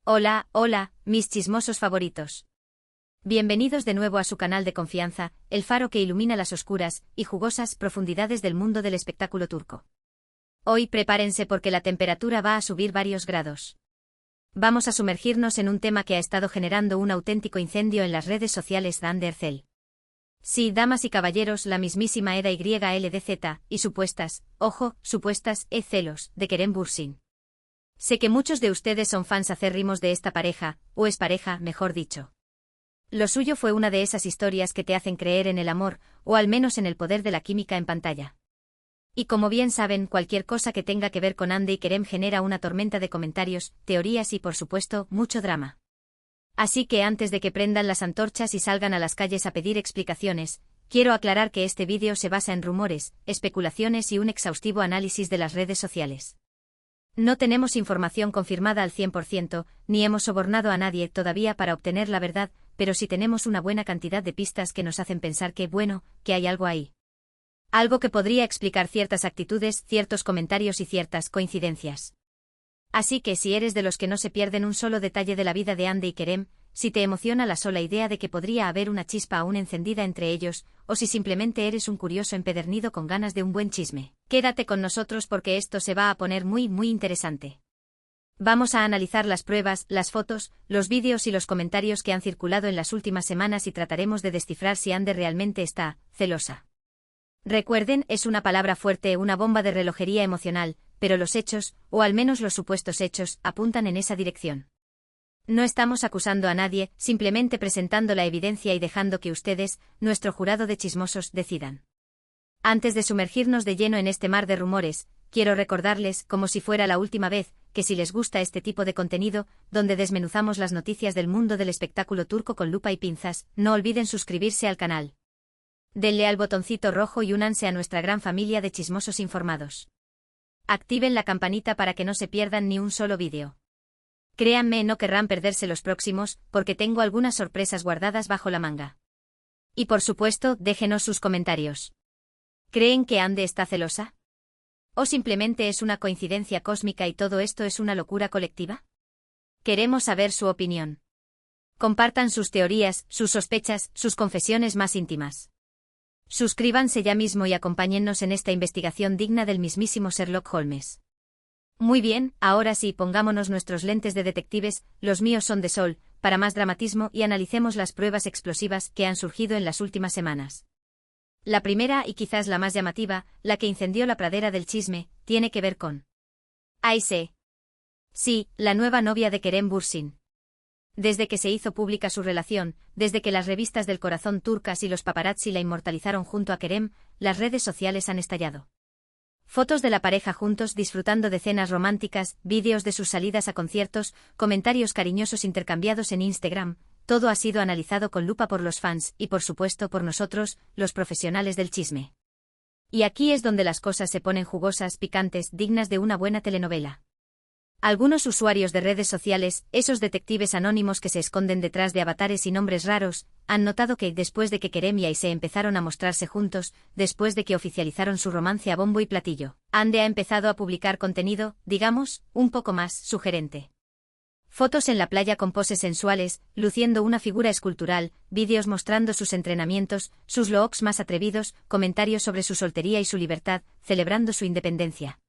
Hola, hola, mis chismosos favoritos. Bienvenidos de nuevo a su canal de confianza, el faro que ilumina las oscuras y jugosas profundidades del mundo del espectáculo turco. Hoy prepárense porque la temperatura va a subir varios grados. Vamos a sumergirnos en un tema que ha estado generando un auténtico incendio en las redes sociales de Hande Erçel. Sí, damas y caballeros, la mismísima Eda YLDZ, y supuestas, ojo, supuestas, celos, de Kerem Bürsin. Sé que muchos de ustedes son fans acérrimos de esta pareja, o es pareja, mejor dicho. Lo suyo fue una de esas historias que te hacen creer en el amor, o al menos en el poder de la química en pantalla. Y como bien saben, cualquier cosa que tenga que ver con Hande y Kerem genera una tormenta de comentarios, teorías y por supuesto, mucho drama. Así que antes de que prendan las antorchas y salgan a las calles a pedir explicaciones, quiero aclarar que este vídeo se basa en rumores, especulaciones y un exhaustivo análisis de las redes sociales. No tenemos información confirmada al 100%, ni hemos sobornado a nadie todavía para obtener la verdad, pero sí tenemos una buena cantidad de pistas que nos hacen pensar que, bueno, que hay algo ahí. Algo que podría explicar ciertas actitudes, ciertos comentarios y ciertas coincidencias. Así que si eres de los que no se pierden un solo detalle de la vida de Hande y Kerem, si te emociona la sola idea de que podría haber una chispa aún encendida entre ellos, o si simplemente eres un curioso empedernido con ganas de un buen chisme, quédate con nosotros porque esto se va a poner muy interesante. Vamos a analizar las pruebas, las fotos, los vídeos y los comentarios que han circulado en las últimas semanas y trataremos de descifrar si Hande realmente está celosa. Recuerden, es una palabra fuerte, una bomba de relojería emocional, pero los hechos, o al menos los supuestos hechos, apuntan en esa dirección. No estamos acusando a nadie, simplemente presentando la evidencia y dejando que ustedes, nuestro jurado de chismosos, decidan. Antes de sumergirnos de lleno en este mar de rumores, quiero recordarles, como si fuera la última vez, que si les gusta este tipo de contenido, donde desmenuzamos las noticias del mundo del espectáculo turco con lupa y pinzas, no olviden suscribirse al canal. Denle al botoncito rojo y únanse a nuestra gran familia de chismosos informados. Activen la campanita para que no se pierdan ni un solo vídeo. Créanme, no querrán perderse los próximos, porque tengo algunas sorpresas guardadas bajo la manga. Y por supuesto, déjenos sus comentarios. ¿Creen que Hande está celosa? ¿O simplemente es una coincidencia cósmica y todo esto es una locura colectiva? Queremos saber su opinión. Compartan sus teorías, sus sospechas, sus confesiones más íntimas. Suscríbanse ya mismo y acompáñennos en esta investigación digna del mismísimo Sherlock Holmes. Muy bien, ahora sí, pongámonos nuestros lentes de detectives, los míos son de sol, para más dramatismo y analicemos las pruebas explosivas que han surgido en las últimas semanas. La primera y quizás la más llamativa, la que incendió la pradera del chisme, tiene que ver con Ayse. Sí, la nueva novia de Kerem Bürsin. Desde que se hizo pública su relación, desde que las revistas del corazón turcas y los paparazzi la inmortalizaron junto a Kerem, las redes sociales han estallado. Fotos de la pareja juntos disfrutando de cenas románticas, vídeos de sus salidas a conciertos, comentarios cariñosos intercambiados en Instagram, todo ha sido analizado con lupa por los fans y por supuesto por nosotros, los profesionales del chisme. Y aquí es donde las cosas se ponen jugosas, picantes, dignas de una buena telenovela. Algunos usuarios de redes sociales, esos detectives anónimos que se esconden detrás de avatares y nombres raros, han notado que después de que Kerem y Ayse empezaron a mostrarse juntos, después de que oficializaron su romance a bombo y platillo, Hande ha empezado a publicar contenido, digamos, un poco más sugerente. Fotos en la playa con poses sensuales, luciendo una figura escultural, vídeos mostrando sus entrenamientos, sus looks más atrevidos, comentarios sobre su soltería y su libertad, celebrando su independencia.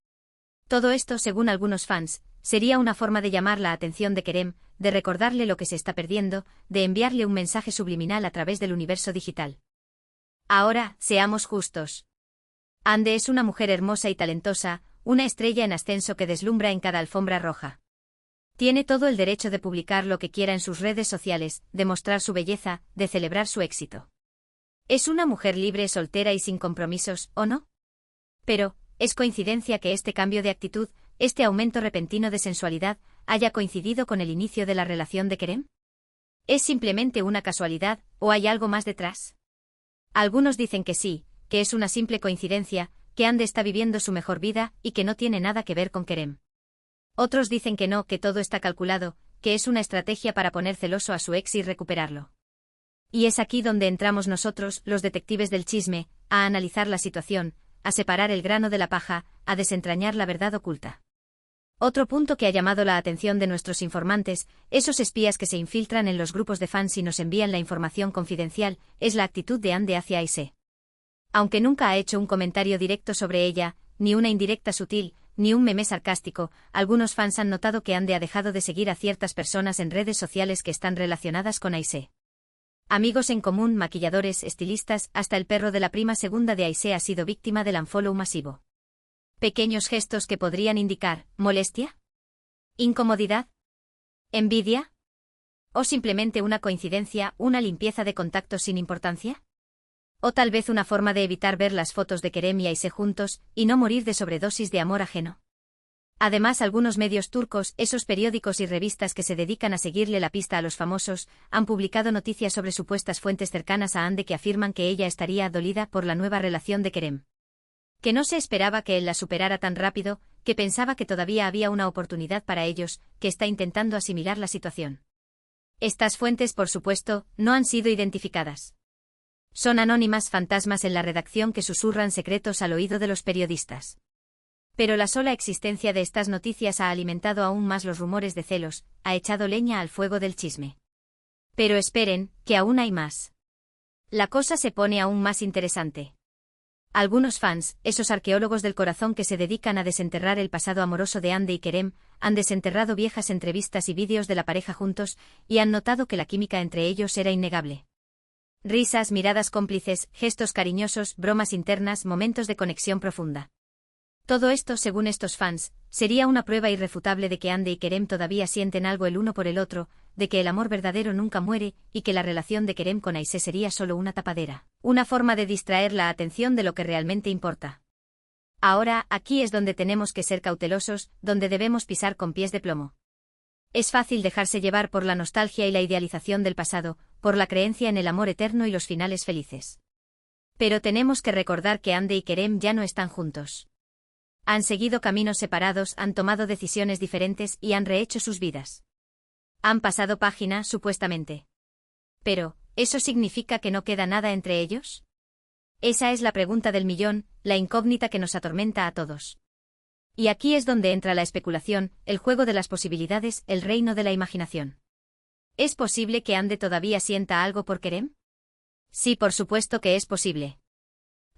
Todo esto, según algunos fans, sería una forma de llamar la atención de Kerem, de recordarle lo que se está perdiendo, de enviarle un mensaje subliminal a través del universo digital. Ahora, seamos justos. Hande es una mujer hermosa y talentosa, una estrella en ascenso que deslumbra en cada alfombra roja. Tiene todo el derecho de publicar lo que quiera en sus redes sociales, de mostrar su belleza, de celebrar su éxito. Es una mujer libre, soltera y sin compromisos, ¿o no? Pero, ¿es coincidencia que este cambio de actitud, este aumento repentino de sensualidad, haya coincidido con el inicio de la relación de Kerem? ¿Es simplemente una casualidad, o hay algo más detrás? Algunos dicen que sí, que es una simple coincidencia, que Hande está viviendo su mejor vida y que no tiene nada que ver con Kerem. Otros dicen que no, que todo está calculado, que es una estrategia para poner celoso a su ex y recuperarlo. Y es aquí donde entramos nosotros, los detectives del chisme, a analizar la situación, a separar el grano de la paja, a desentrañar la verdad oculta. Otro punto que ha llamado la atención de nuestros informantes, esos espías que se infiltran en los grupos de fans y nos envían la información confidencial, es la actitud de Ande hacia Aisee. Aunque nunca ha hecho un comentario directo sobre ella, ni una indirecta sutil, ni un meme sarcástico, algunos fans han notado que Ande ha dejado de seguir a ciertas personas en redes sociales que están relacionadas con Aisee. Amigos en común, maquilladores, estilistas, hasta el perro de la prima segunda de Aisee ha sido víctima del unfollow masivo. Pequeños gestos que podrían indicar molestia, incomodidad, envidia, o simplemente una coincidencia, una limpieza de contactos sin importancia. O tal vez una forma de evitar ver las fotos de Kerem y Aisee juntos, y no morir de sobredosis de amor ajeno. Además, algunos medios turcos, esos periódicos y revistas que se dedican a seguirle la pista a los famosos, han publicado noticias sobre supuestas fuentes cercanas a Ande que afirman que ella estaría dolida por la nueva relación de Kerem. Que no se esperaba que él la superara tan rápido, que pensaba que todavía había una oportunidad para ellos, que está intentando asimilar la situación. Estas fuentes, por supuesto, no han sido identificadas. Son anónimas fantasmas en la redacción que susurran secretos al oído de los periodistas. Pero la sola existencia de estas noticias ha alimentado aún más los rumores de celos, ha echado leña al fuego del chisme. Pero esperen, que aún hay más. La cosa se pone aún más interesante. Algunos fans, esos arqueólogos del corazón que se dedican a desenterrar el pasado amoroso de Ande y Kerem, han desenterrado viejas entrevistas y vídeos de la pareja juntos, y han notado que la química entre ellos era innegable. Risas, miradas cómplices, gestos cariñosos, bromas internas, momentos de conexión profunda. Todo esto, según estos fans, sería una prueba irrefutable de que Ande y Kerem todavía sienten algo el uno por el otro, de que el amor verdadero nunca muere, y que la relación de Kerem con Aisee sería solo una tapadera, una forma de distraer la atención de lo que realmente importa. Ahora, aquí es donde tenemos que ser cautelosos, donde debemos pisar con pies de plomo. Es fácil dejarse llevar por la nostalgia y la idealización del pasado, por la creencia en el amor eterno y los finales felices. Pero tenemos que recordar que Ande y Kerem ya no están juntos. Han seguido caminos separados, han tomado decisiones diferentes y han rehecho sus vidas. Han pasado página, supuestamente. Pero, ¿eso significa que no queda nada entre ellos? Esa es la pregunta del millón, la incógnita que nos atormenta a todos. Y aquí es donde entra la especulación, el juego de las posibilidades, el reino de la imaginación. ¿Es posible que Ande todavía sienta algo por Kerem? Sí, por supuesto que es posible.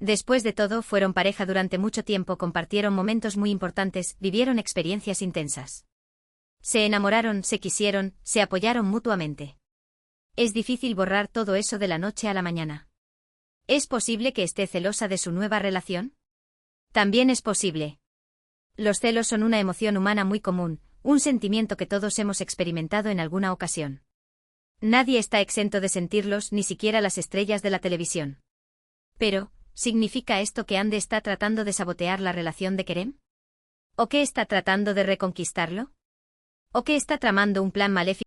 Después de todo, fueron pareja durante mucho tiempo, compartieron momentos muy importantes, vivieron experiencias intensas. Se enamoraron, se quisieron, se apoyaron mutuamente. Es difícil borrar todo eso de la noche a la mañana. ¿Es posible que esté celosa de su nueva relación? También es posible. Los celos son una emoción humana muy común, un sentimiento que todos hemos experimentado en alguna ocasión. Nadie está exento de sentirlos, ni siquiera las estrellas de la televisión. Pero, ¿significa esto que Ande está tratando de sabotear la relación de Kerem? ¿O que está tratando de reconquistarlo? ¿O que está tramando un plan maléfico?